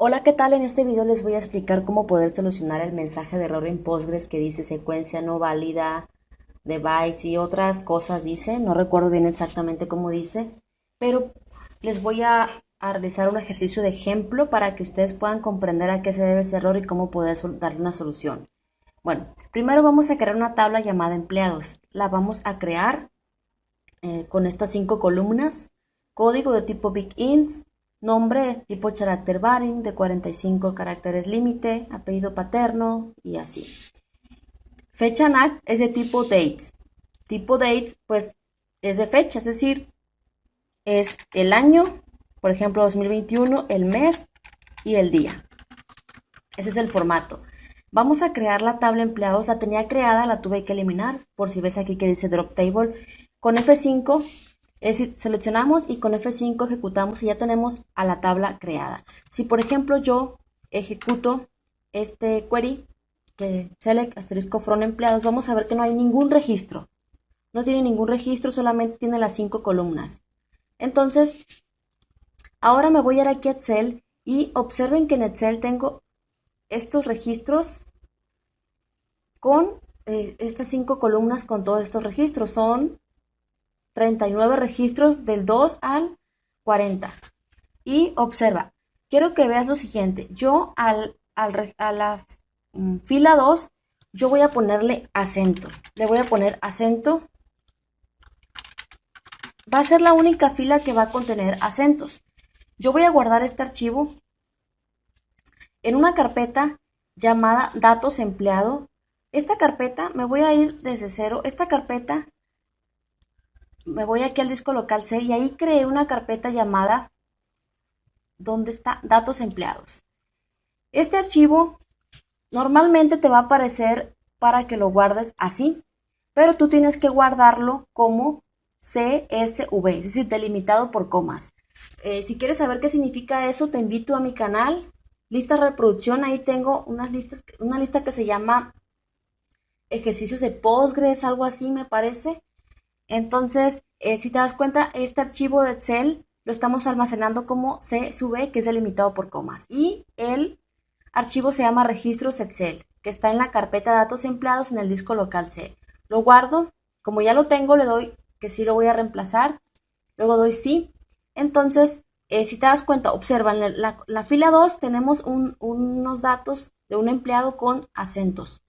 Hola, ¿qué tal? En este video les voy a explicar cómo poder solucionar el mensaje de error en Postgres que dice secuencia no válida de bytes y otras cosas dice. No recuerdo bien exactamente cómo dice, pero les voy a realizar un ejercicio de ejemplo para que ustedes puedan comprender a qué se debe ese error y cómo poder darle una solución. Bueno, primero vamos a crear una tabla llamada empleados. La vamos a crear con estas 5 columnas: código de tipo big int, nombre tipo character varying de 45 caracteres límite, apellido paterno y así. Fecha NAC es de tipo dates. Tipo dates pues es de fecha, es decir, es el año, por ejemplo 2021, el mes y el día. Ese es el formato. Vamos a crear la tabla empleados. La tenía creada, la tuve que eliminar, por si ves aquí que dice drop table. Con F5 es decir, seleccionamos y con F5 ejecutamos y ya tenemos a la tabla creada. Si por ejemplo yo ejecuto este query, que select asterisco from empleados, vamos a ver que no hay ningún registro. No tiene ningún registro, solamente tiene las 5 columnas. Entonces, ahora me voy a ir aquí a Excel y observen que en Excel tengo estos registros con estas 5 columnas con todos estos registros. Son 39 registros del 2 al 40. Y observa, quiero que veas lo siguiente. Yo a la fila 2, yo voy a ponerle acento. Le voy a poner acento. Va a ser la única fila que va a contener acentos. Yo voy a guardar este archivo en una carpeta llamada datos empleado. Esta carpeta, me voy a ir desde cero. Esta carpeta, me voy aquí al disco local C y ahí creé una carpeta llamada donde está datos empleados. Este archivo normalmente te va a aparecer para que lo guardes así, pero tú tienes que guardarlo como CSV, es decir, delimitado por comas. Si quieres saber qué significa eso, te invito a mi canal, lista de reproducción. Ahí tengo una lista que se llama ejercicios de Postgres, algo así me parece. Entonces, si te das cuenta, este archivo de Excel lo estamos almacenando como CSV, que es delimitado por comas. Y el archivo se llama registros Excel, que está en la carpeta datos empleados en el disco local C. Lo guardo, como ya lo tengo, le doy que sí lo voy a reemplazar, luego doy sí. Entonces, si te das cuenta, observa, en la fila 2 tenemos unos datos de un empleado con acentos.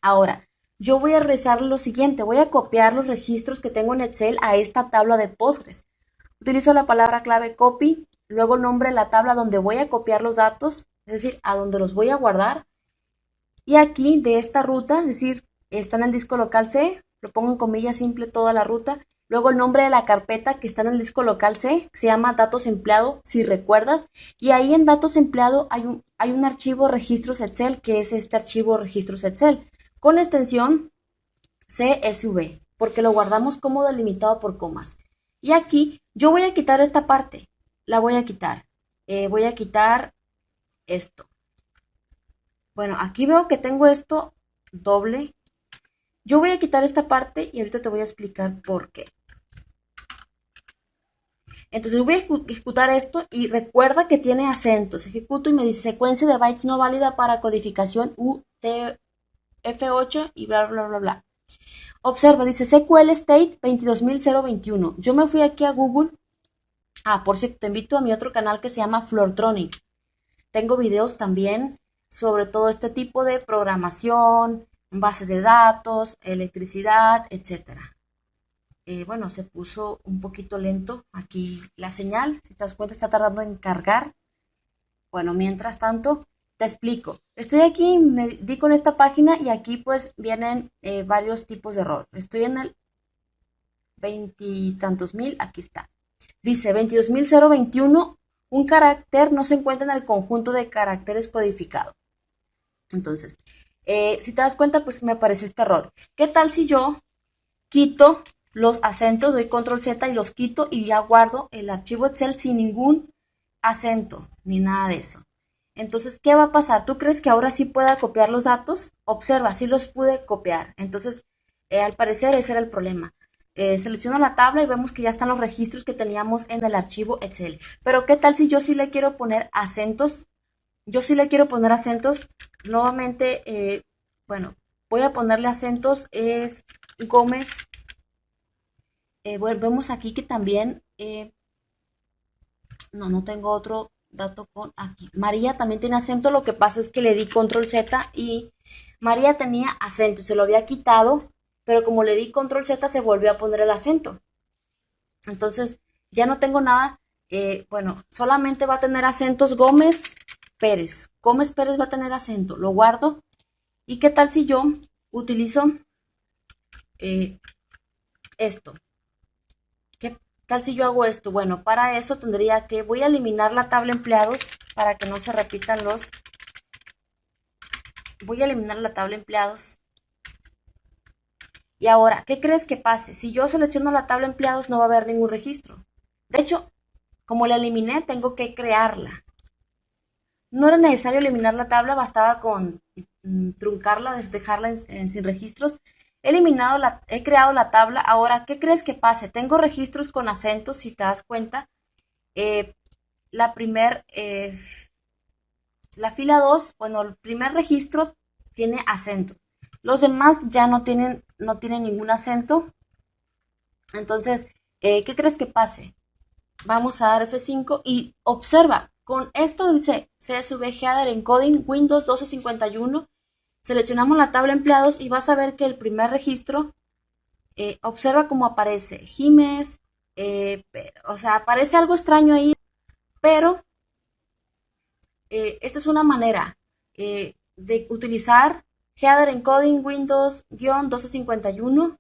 Ahora, yo voy a realizar lo siguiente, voy a copiar los registros que tengo en Excel a esta tabla de Postgres. Utilizo la palabra clave copy, luego el nombre de la tabla donde voy a copiar los datos, es decir, a donde los voy a guardar. Y aquí de esta ruta, es decir, está en el disco local C, lo pongo en comillas simple toda la ruta. Luego el nombre de la carpeta que está en el disco local C, que se llama datos empleado, si recuerdas. Y ahí en datos empleado hay un archivo registros Excel, que es este archivo registros Excel, con extensión CSV, porque lo guardamos como delimitado por comas. Y aquí yo voy a quitar esta parte, la voy a quitar. Voy a quitar esto. Bueno, aquí veo que tengo esto doble. Yo voy a quitar esta parte y ahorita te voy a explicar por qué. Entonces voy a ejecutar esto y recuerda que tiene acentos. Ejecuto y me dice secuencia de bytes no válida para codificación UTF-8 y bla, bla, bla, bla. Observa, dice SQL State 22021. Yo me fui aquí a Google. Por cierto, te invito a mi otro canal que se llama Floortronic. Tengo videos también sobre todo este tipo de programación, base de datos, electricidad, etcétera. Bueno, se puso un poquito lento aquí la señal. Si te das cuenta, está tardando en cargar. Bueno, mientras tanto, te explico. Estoy aquí, me di con esta página y aquí pues vienen varios tipos de error. Estoy en el veintitantos mil, aquí está. Dice 22.021, un carácter no se encuentra en el conjunto de caracteres codificado. Entonces, si te das cuenta, pues me apareció este error. ¿Qué tal si yo quito los acentos, doy control Z y los quito y ya guardo el archivo Excel sin ningún acento ni nada de eso? Entonces, ¿qué va a pasar? ¿Tú crees que ahora sí pueda copiar los datos? Observa, sí los pude copiar. Entonces, al parecer ese era el problema. Selecciono la tabla y vemos que ya están los registros que teníamos en el archivo Excel. Pero ¿qué tal si yo sí le quiero poner acentos yo sí le quiero poner acentos. Nuevamente, bueno, voy a ponerle acentos, es Gómez. Bueno, vemos aquí que también, no tengo otro dato con aquí. María también tiene acento, lo que pasa es que le di control Z y María tenía acento, se lo había quitado, pero como le di control Z se volvió a poner el acento. Entonces, ya no tengo nada, bueno, solamente va a tener acentos Gómez Pérez. Gómez Pérez va a tener acento, lo guardo. ¿Y qué tal si yo utilizo esto? ¿Qué tal si yo hago esto? Bueno, para eso tendría que, voy a eliminar la tabla empleados para que no se repitan los, voy a eliminar la tabla empleados. Y ahora, ¿qué crees que pase? Si yo selecciono la tabla empleados no va a haber ningún registro. De hecho, como la eliminé, tengo que crearla. No era necesario eliminar la tabla, bastaba con truncarla, dejarla sin registros. He creado la tabla. Ahora, ¿qué crees que pase? Tengo registros con acentos, si te das cuenta. Eh, la primer, la fila 2, bueno, el primer registro tiene acento. Los demás ya no tienen ningún acento. Entonces, ¿qué crees que pase? Vamos a dar F5 y observa, con esto dice CSV Header Encoding Windows 1251. Seleccionamos la tabla empleados y vas a ver que el primer registro, observa cómo aparece Jiménez, o sea, aparece algo extraño ahí, pero esta es una manera de utilizar Header Encoding Windows-1251.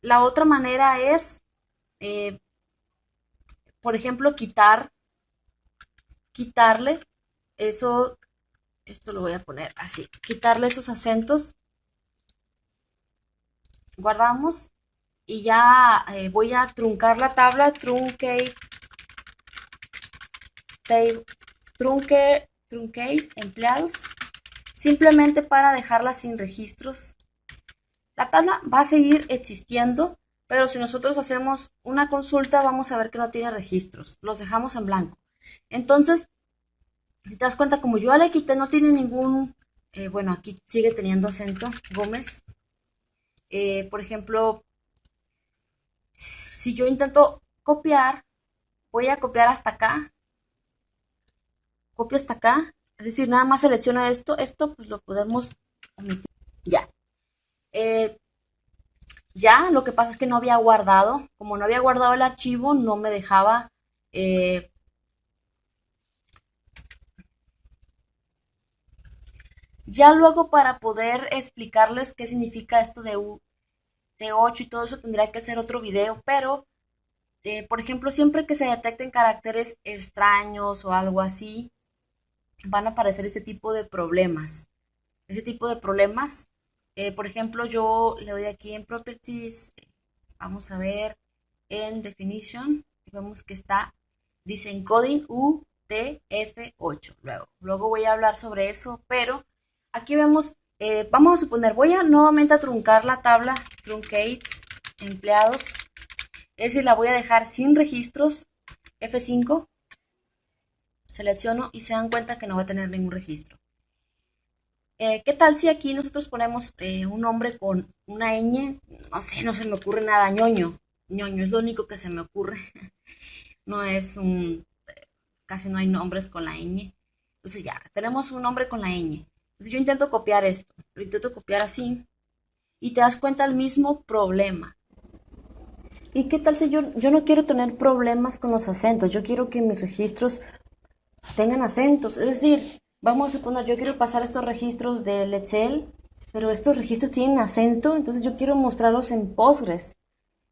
La otra manera es, eh, por ejemplo, quitarle eso, esto lo voy a poner así, quitarle esos acentos, guardamos y ya voy a truncar la tabla, truncate empleados, simplemente para dejarla sin registros. La tabla va a seguir existiendo, pero si nosotros hacemos una consulta vamos a ver que no tiene registros, los dejamos en blanco. Entonces, si te das cuenta, como yo ya le quité, no tiene ningún, bueno, aquí sigue teniendo acento, Gómez. Por ejemplo, si yo intento copiar, voy a copiar hasta acá, copio hasta acá, es decir, nada más selecciono esto pues lo podemos omitir. Ya. Eh, ya, lo que pasa es que no había guardado, como no había guardado el archivo, no me dejaba, eh, ya luego para poder explicarles qué significa esto de 8 y todo eso tendría que hacer otro video, pero por ejemplo, siempre que se detecten caracteres extraños o algo así, van a aparecer este tipo de problemas. Ese tipo de problemas, por ejemplo, yo le doy aquí en Properties, vamos a ver en Definition, y vemos que dice Encoding UTF-8. Luego voy a hablar sobre eso, pero aquí vemos, vamos a suponer, voy a nuevamente a truncar la tabla, truncate, empleados, es decir, la voy a dejar sin registros, F5, selecciono y se dan cuenta que no va a tener ningún registro. ¿Qué tal si aquí nosotros ponemos un nombre con una ñ? No sé, no se me ocurre nada, ñoño. ñoño es lo único que se me ocurre. No es casi no hay nombres con la ñ. Entonces ya, tenemos un nombre con la ñ. Entonces yo intento copiar esto, lo intento copiar así y te das cuenta del mismo problema. ¿Y qué tal si yo no quiero tener problemas con los acentos? Yo quiero que mis registros tengan acentos. Es decir, vamos a suponer, yo quiero pasar estos registros del Excel, pero estos registros tienen acento, entonces yo quiero mostrarlos en Postgres.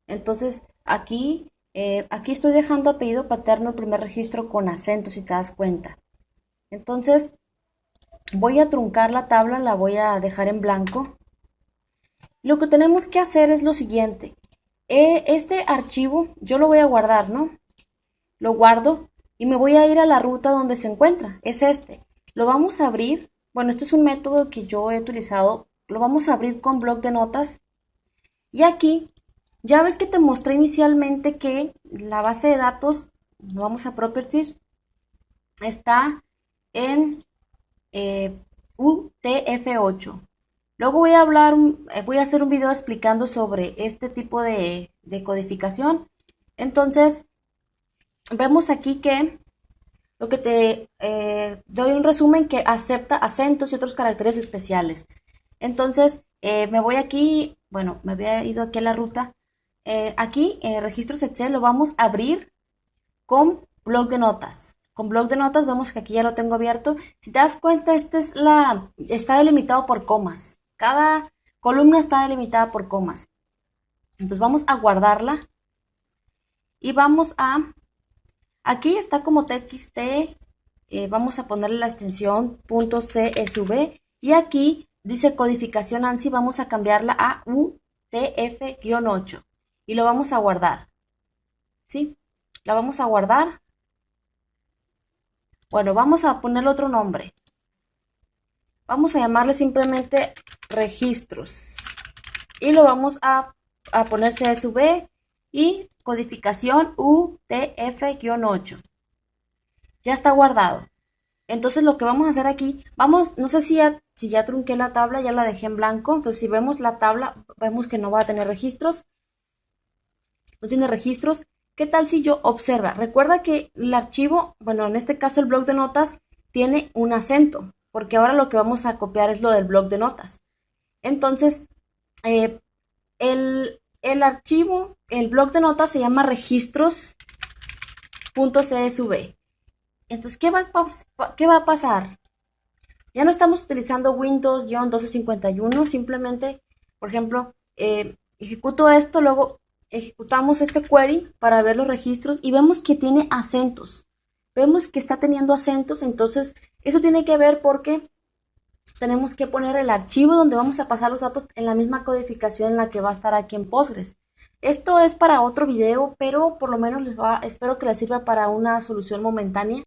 Entonces, aquí estoy dejando apellido paterno el primer registro con acento, si te das cuenta. Entonces, voy a truncar la tabla, la voy a dejar en blanco. Lo que tenemos que hacer es lo siguiente. Este archivo yo lo voy a guardar, ¿no? Lo guardo y me voy a ir a la ruta donde se encuentra. Es este. Lo vamos a abrir. Bueno, este es un método que yo he utilizado. Lo vamos a abrir con bloc de notas. Y aquí, ya ves que te mostré inicialmente que la base de datos, vamos a Properties, está en UTF-8. Luego voy a hacer un video explicando sobre este tipo de codificación. Entonces, vemos aquí que lo que te doy un resumen que acepta acentos y otros caracteres especiales. Entonces, me voy aquí, bueno, me había ido aquí a la ruta. Aquí, registros Excel, lo vamos a abrir con bloc de notas. Con bloc de notas vemos que aquí ya lo tengo abierto. Si te das cuenta, está delimitado por comas. Cada columna está delimitada por comas. Entonces vamos a guardarla y vamos a, aquí está como txt, vamos a ponerle la extensión .csv y aquí dice codificación ANSI, vamos a cambiarla a UTF-8 y lo vamos a guardar. ¿Sí? La vamos a guardar. Bueno, vamos a ponerle otro nombre. Vamos a llamarle simplemente registros. Y lo vamos a poner CSV y codificación UTF-8. Ya está guardado. Entonces lo que vamos a hacer aquí, no sé si ya trunqué la tabla, ya la dejé en blanco. Entonces si vemos la tabla, vemos que no va a tener registros. No tiene registros. ¿Qué tal si yo observa? Recuerda que el archivo, bueno, en este caso el bloc de notas, tiene un acento, porque ahora lo que vamos a copiar es lo del bloc de notas. Entonces, el archivo, el bloc de notas se llama registros.csv. Entonces, ¿qué va a pasar? Ya no estamos utilizando Windows-1251, simplemente, por ejemplo, ejecuto esto, luego ejecutamos este query para ver los registros y vemos que tiene acentos. Vemos que está teniendo acentos, entonces eso tiene que ver porque tenemos que poner el archivo donde vamos a pasar los datos en la misma codificación en la que va a estar aquí en Postgres. Esto es para otro video, pero por lo menos espero que les sirva para una solución momentánea.